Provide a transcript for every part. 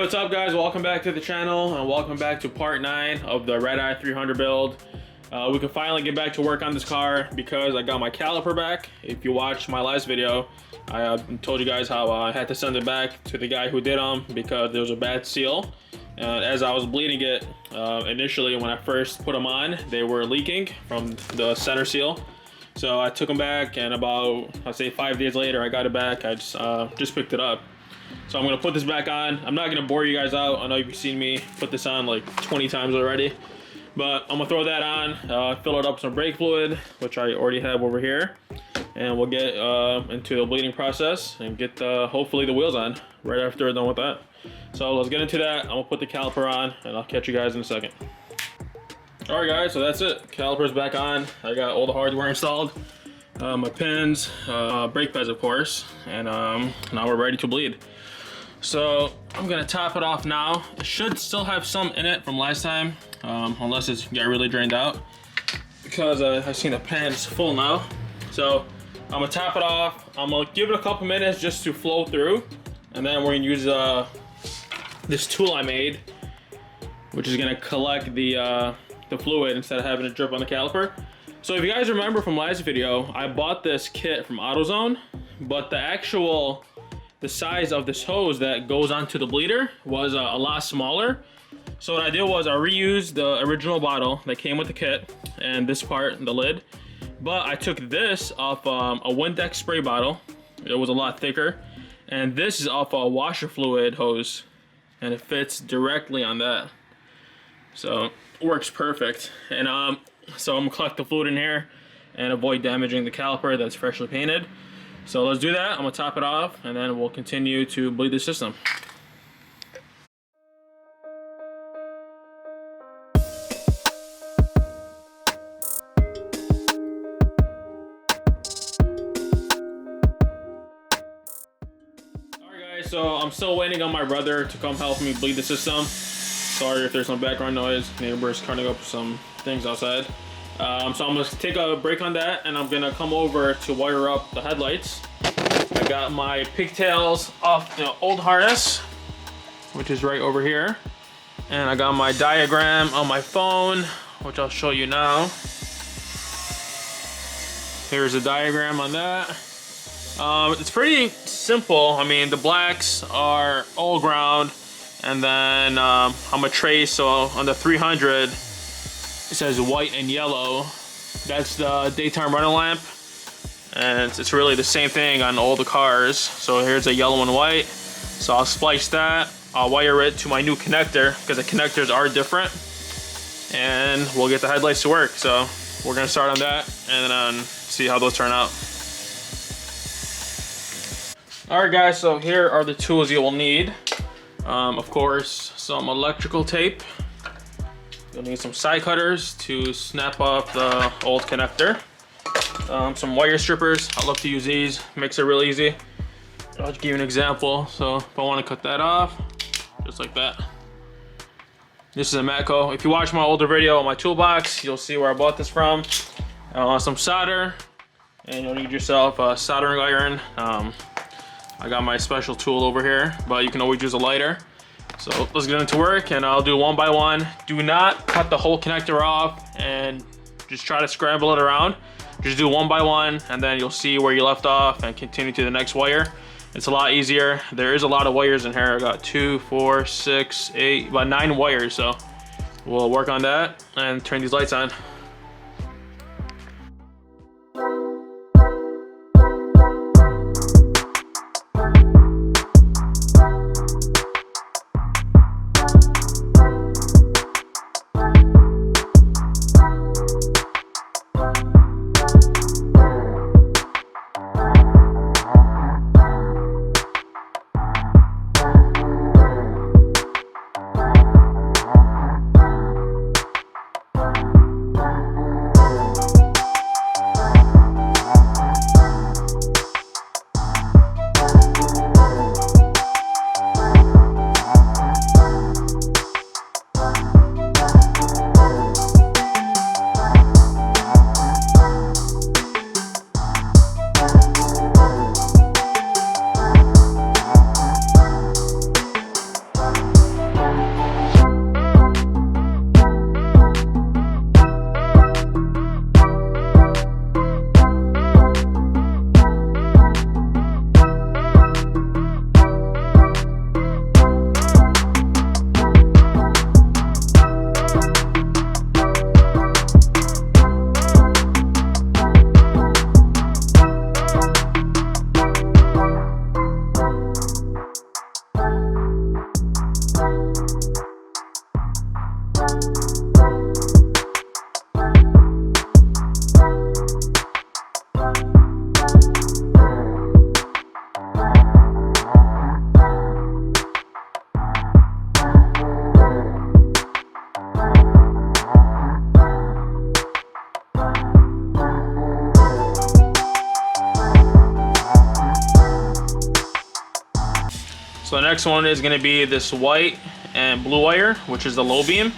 What's up guys, welcome back to the channel and welcome back to part 9 of the Redeye 300 build. We can finally get back to work on this car because I got my caliper back. If you watched my last video, I told you guys how I had to send it back to the guy who did them because there was a bad seal. As I was bleeding it, initially when I first put them on, they were leaking from the center seal. So I took them back and about, I'd say 5 days later, I got it back. I just picked it up. So I'm gonna put this back on. I'm not gonna bore you guys out. I know you've seen me put this on like 20 times already, but I'm gonna throw that on, fill it up with some brake fluid, which I already have over here, and we'll get into the bleeding process and get hopefully the wheels on right after we're done with that. So let's get into that. I'm gonna put the caliper on and I'll catch you guys in a second. All right guys, so that's it. Caliper's back on. I got all the hardware installed, my pins, brake pads of course, and now we're ready to bleed. So I'm gonna top it off now. It should still have some in it from last time, unless it's got really drained out, because I've seen the pan's full now. So I'm gonna top it off. I'm gonna give it a couple minutes just to flow through, and then we're gonna use this tool I made, which is gonna collect the fluid instead of having it drip on the caliper. So if you guys remember from last video, I bought this kit from AutoZone, but the size of this hose that goes onto the bleeder was a lot smaller. So what I did was I reused the original bottle that came with the kit and this part, the lid, but I took this off a Windex spray bottle. It was a lot thicker, and this is off a washer fluid hose, and it fits directly on that. So it works perfect. And so I'm gonna collect the fluid in here and avoid damaging the caliper that's freshly painted. So let's do that. I'm gonna top it off and then we'll continue to bleed the system. Alright guys, so I'm still waiting on my brother to come help me bleed the system. Sorry if there's some background noise, neighbors cutting up some things outside. So I'm gonna take a break on that and I'm gonna come over to wire up the headlights. I got my pigtails off the old harness, which is right over here. And I got my diagram on my phone, which I'll show you now. Here's a diagram on that. It's pretty simple. I mean, the blacks are all ground, and then I'm gonna trace, so on the 300, it says white and yellow. That's the daytime running lamp. And it's really the same thing on all the cars. So here's a yellow and white. So I'll splice that. I'll wire it to my new connector because the connectors are different. And we'll get the headlights to work. So we're gonna start on that and then see how those turn out. All right guys, so here are the tools you will need. Of course, some electrical tape. You'll need some side cutters to snap off the old connector. Some wire strippers. I love to use these. Makes it real easy. I'll just give you an example. So if I want to cut that off, just like that. This is a Matco. If you watch my older video on my toolbox, you'll see where I bought this from. Some solder, and you'll need yourself a soldering iron. I got my special tool over here, but you can always use a lighter. So let's get into work and I'll do one by one. Do not cut the whole connector off and just try to scramble it around. Just do one by one and then you'll see where you left off and continue to the next wire. It's a lot easier. There is a lot of wires in here. I got 2, 4, 6, 8, about 9 wires. So we'll work on that and turn these lights on. So the next one is going to be this white and blue wire, which is the low beam.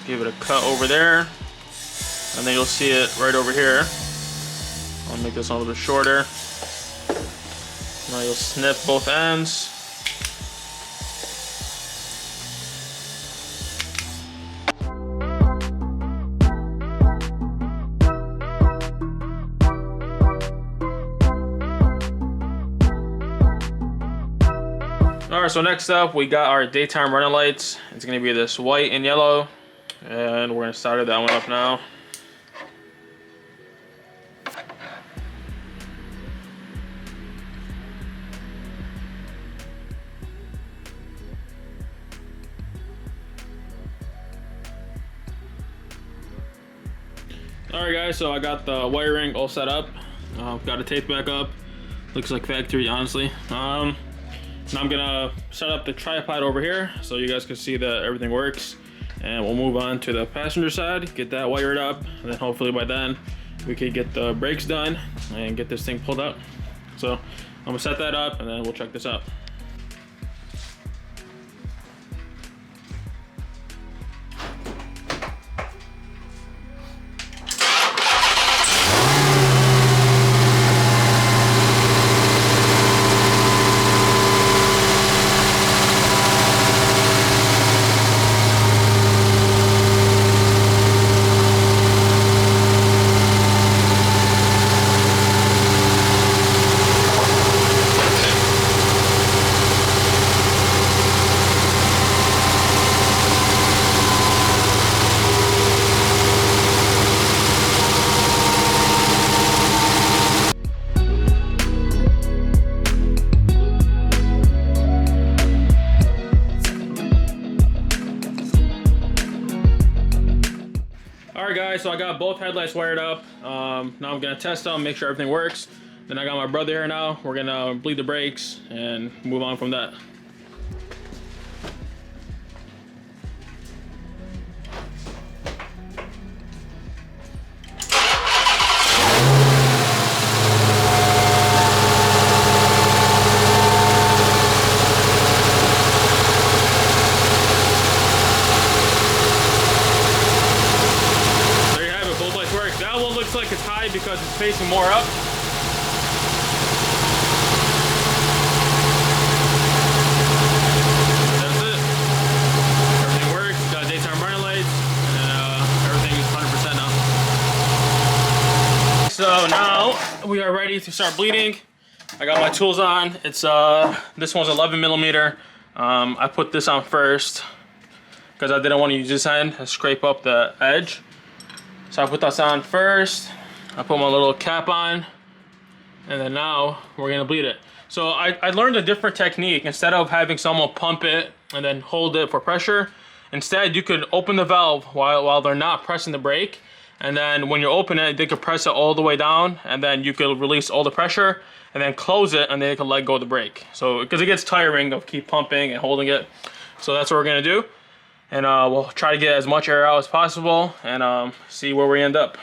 Give it a cut over there, and then you'll see it right over here. I'll make this one a little bit shorter. Now you'll snip both ends. Alright, so next up we got our daytime running lights. It's going to be this white and yellow, and we're going to solder that one up now. Alright guys, so I got the wiring all set up. Got it taped back up. Looks like factory, honestly. Now I'm gonna set up the tripod over here so you guys can see that everything works, and we'll move on to the passenger side, get that wired up, and then hopefully by then we can get the brakes done and get this thing pulled out. So I'm gonna set that up and then we'll check this out. Alright guys, so I got both headlights wired up. Now I'm gonna test them, make sure everything works. Then I got my brother here now. We're gonna bleed the brakes and move on from that. Like it's high because it's facing more up. That's it. Everything works. Got daytime running lights, and everything is 100% now. So now we are ready to start bleeding. I got my tools on. It's this one's 11 millimeter. I put this on first because I didn't want to use this end and scrape up the edge. So I put this on first, I put my little cap on, and then now we're gonna bleed it. So I learned a different technique. Instead of having someone pump it and then hold it for pressure, instead you could open the valve while they're not pressing the brake, and then when you open it, they could press it all the way down, and then you could release all the pressure, and then close it, and then they could let go of the brake. So, because it gets tiring of keep pumping and holding it. So that's what we're gonna do. And we'll try to get as much air out as possible and see where we end up.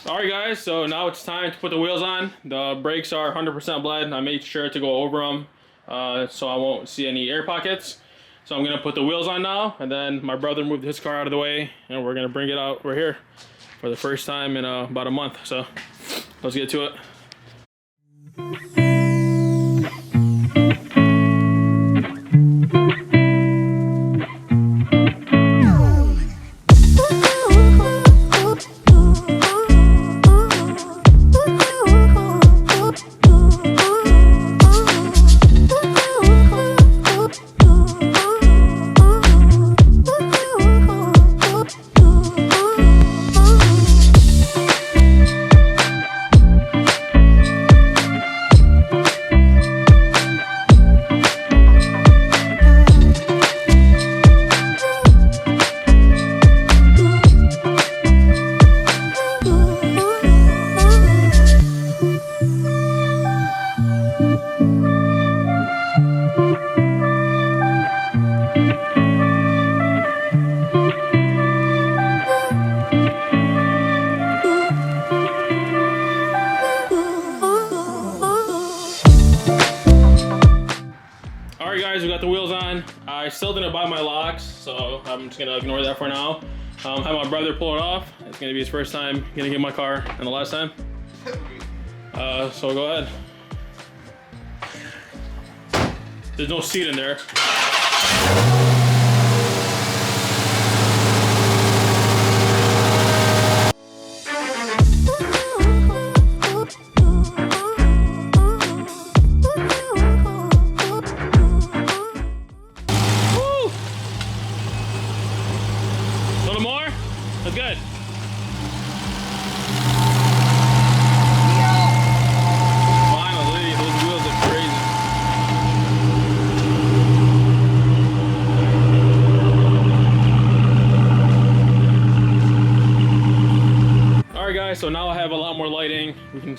Alright guys, so now it's time to put the wheels on. The brakes are 100% bled. I made sure to go over them so I won't see any air pockets. So I'm going to put the wheels on now, and then my brother moved his car out of the way, and we're going to bring it out. We're here for the first time in about a month, so let's get to it. buy my locks, so I'm just gonna ignore that for now. Have my brother pull it off. It's gonna be his first time gonna get my car, and the last time. So go ahead. There's no seat in there. That's good. Finally, those wheels are crazy. Alright guys, so now I have a lot more lighting. We can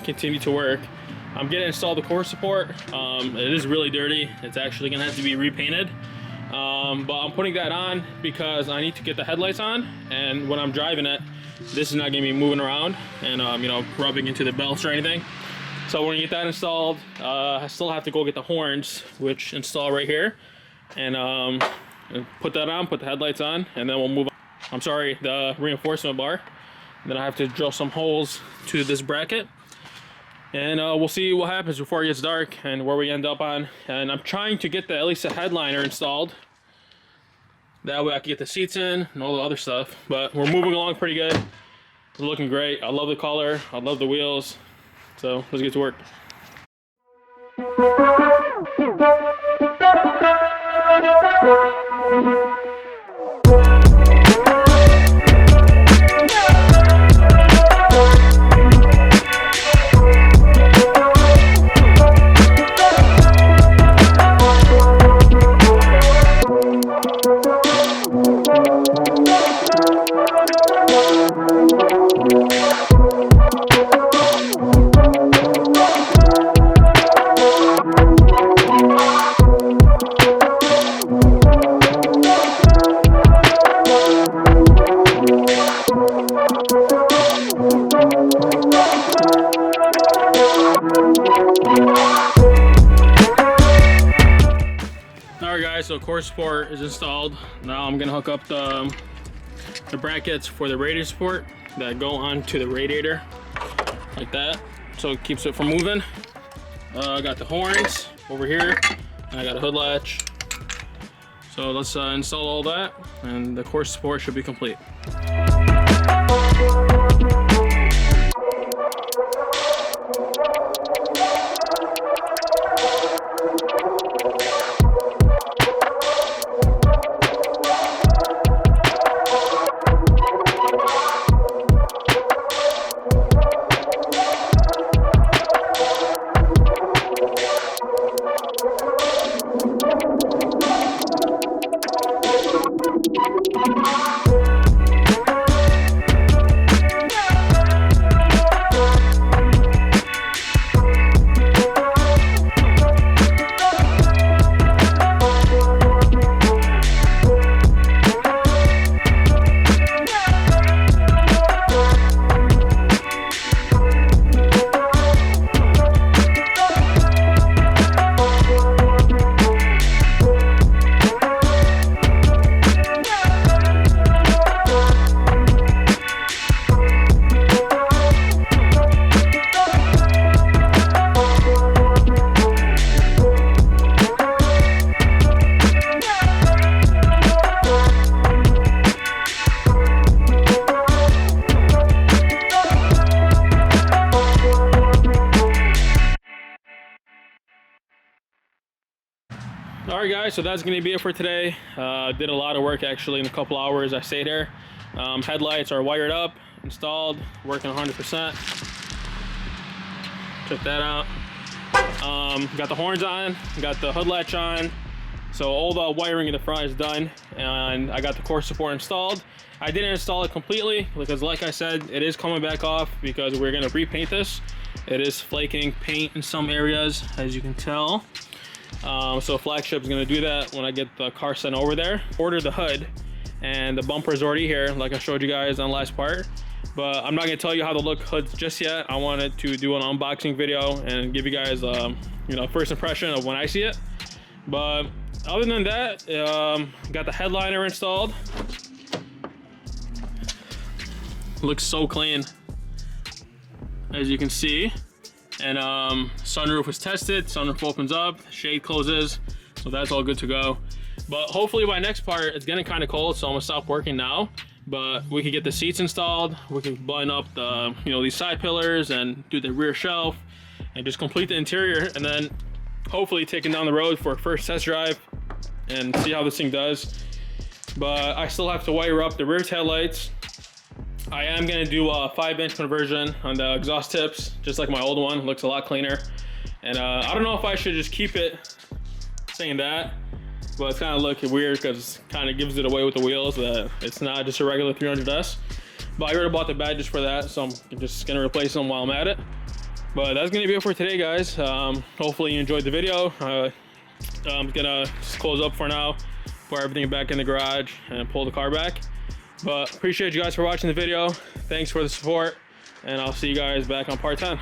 continue to work. I'm getting installed the core support. It is really dirty. It's actually gonna have to be repainted. But I'm putting that on because I need to get the headlights on, and when I'm driving it, this is not gonna be moving around and you know, rubbing into the belts or anything. So when you get that installed, I still have to go get the horns, which install right here, and put that on, put the headlights on, and then we'll move on. I'm sorry, the reinforcement bar. Then I have to drill some holes to this bracket, and we'll see what happens before it gets dark and where we end up on. And I'm trying to get at least a headliner installed. That way I can get the seats in and all the other stuff. But we're moving along pretty good. It's looking great. I love the color. I love the wheels. So let's get to work. Alright guys, so core support is installed. Now I'm gonna hook up the brackets for the radiator support that go onto the radiator like that, so it keeps it from moving. I got the horns over here, and I got a hood latch. So let's install all that, and the core support should be complete. Alright guys, so that's going to be it for today. Did a lot of work actually in a couple hours. I stayed here. Headlights are wired up, installed, working 100%. Check that out. Got the horns on, got the hood latch on. So all the wiring in the front is done, and I got the core support installed. I didn't install it completely because, like I said, it is coming back off because we're going to repaint this. It is flaking paint in some areas, as you can tell. So Flagship is going to do that when I get the car sent over there. Ordered the hood, and the bumper is already here, like I showed you guys on the last part. But I'm not going to tell you how to look hoods just yet. I wanted to do an unboxing video and give you guys, you know, first impression of when I see it. But Other than that, got the headliner installed. Looks so clean, as you can see. And sunroof was tested. Sunroof opens up, shade closes, so that's all good to go. But hopefully by next part, it's getting kind of cold, so I'm gonna stop working now. But we could get the seats installed. We can button up the, these side pillars and do the rear shelf and just complete the interior, and then hopefully take it down the road for a first test drive and see how this thing does. But I still have to wire up the rear tail lights. I am gonna do a 5-inch conversion on the exhaust tips, just like my old one. It looks a lot cleaner. And I don't know if I should just keep it saying that, but it's kind of looking weird because it kind of gives it away with the wheels that it's not just a regular 300S. But I already bought the badges for that, so I'm just gonna replace them while I'm at it. But that's gonna be it for today, guys. Hopefully you enjoyed the video. I'm gonna just close up for now, put everything back in the garage and pull the car back. But appreciate you guys for watching the video. Thanks for the support, and I'll see you guys back on part 10.